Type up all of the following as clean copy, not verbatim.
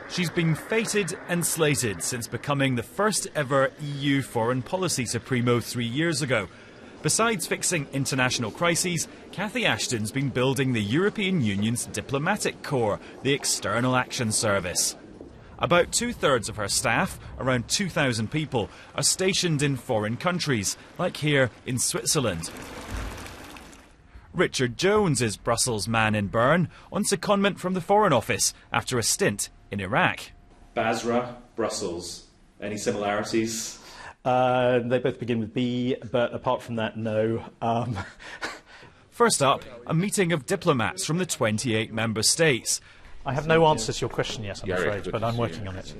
She's been feted and slated since becoming the first ever EU foreign policy Supremo 3 years ago. Besides fixing international crises, Cathy Ashton's been building the European Union's diplomatic corps, the External Action Service. About 2/3 of her staff, around 2,000 people, are stationed in foreign countries, like here in Switzerland. Richard Jones is Brussels' man in Bern, on secondment from the Foreign Office after a stint in Iraq. Basra, Brussels, any similarities? They both begin with B, but apart from that, no. First up, a meeting of diplomats from the 28 member states. I have no answer to your question yet, I'm afraid, but I'm working on it.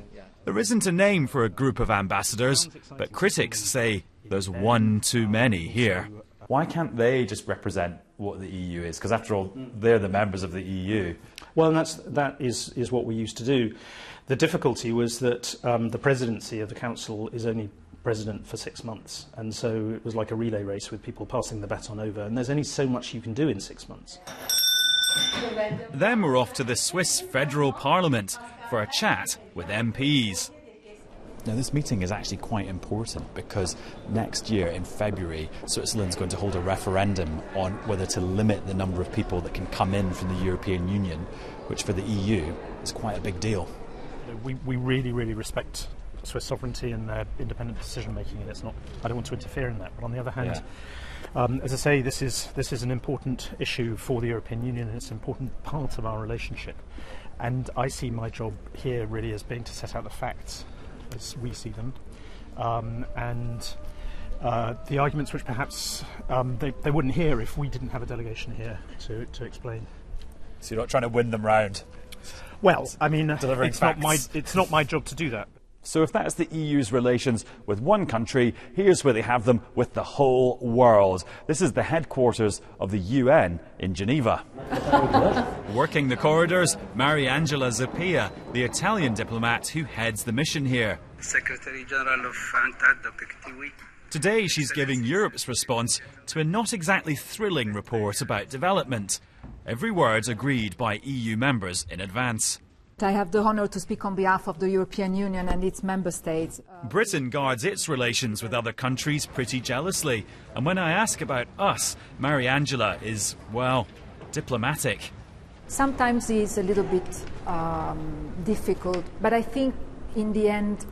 There isn't a name for a group of ambassadors, but critics say there's one too many here. Why can't they just represent what the EU is? Because after all, they're the members of the EU. Well, that is what we used to do. The difficulty was that the presidency of the Council is only president for 6 months, and so it was like a relay race with people passing the baton over, and there's only so much you can do in 6 months. Then we're off to the Swiss Federal Parliament for a chat with MPs. Now, this meeting is actually quite important because next year in February, Switzerland's going to hold a referendum on whether to limit the number of people that can come in from the European Union, which for the EU is quite a big deal. We really, really respect Swiss sovereignty and their independent decision making, and I don't want to interfere in that. But on the other hand, as I say, this is an important issue for the European Union, and it's an important part of our relationship. And I see my job here really as being to set out the facts as we see them, and the arguments which perhaps they wouldn't hear if we didn't have a delegation here to explain. So you're not trying to win them round? Well, I mean, it's not my job to do that. So if that's the EU's relations with one country, here's where they have them with the whole world. This is the headquarters of the UN in Geneva. Working the corridors, Mariangela Zappia, the Italian diplomat who heads the mission here. Secretary General of UNCTAD, Dr. Cathy. Today she's giving Europe's response to a not exactly thrilling report about development. Every word agreed by EU members in advance. I have the honour to speak on behalf of the European Union and its member states. Britain guards its relations with other countries pretty jealously. And when I ask about us, Mariangela is, well, diplomatic. Sometimes it's a little bit difficult, but I think in the end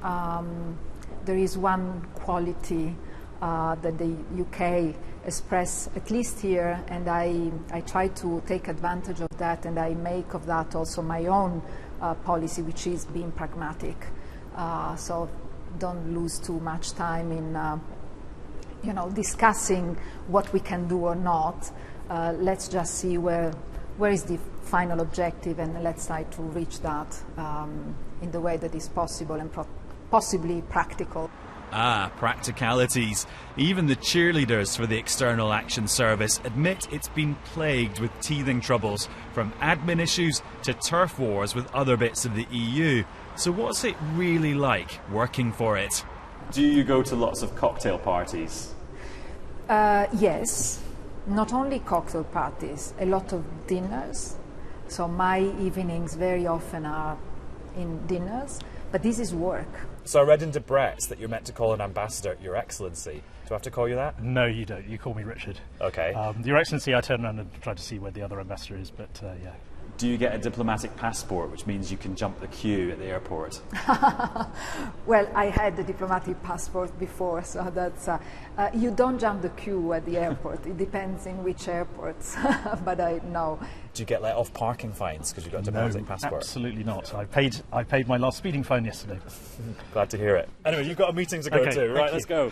there is one quality that the UK express, at least here, and I try to take advantage of that, and I make of that also my own policy, which is being pragmatic. So don't lose too much time in discussing what we can do or not. Let's just see where is the final objective, and let's try to reach that in the way that is possible and possibly practical. Ah, practicalities. Even the cheerleaders for the External Action Service admit it's been plagued with teething troubles, from admin issues to turf wars with other bits of the EU. So what's it really like working for it? Do you go to lots of cocktail parties? Yes, not only cocktail parties, a lot of dinners. So my evenings very often are in dinners, but this is work. So I read in Debrets that you're meant to call an ambassador Your Excellency. Do I have to call you that? No, you don't. You call me Richard. Okay. Your Excellency, I turn around and try to see where the other ambassador is, but yeah. Do you get a diplomatic passport, which means you can jump the queue at the airport? Well, I had the diplomatic passport before, so that's... you don't jump the queue at the airport. It depends in which airports, but I know. Do you get let off parking fines because you've got a diplomatic passport? Absolutely not. I paid my last speeding fine yesterday. Glad to hear it. Anyway, you've got a meeting to go to. Right, let's go.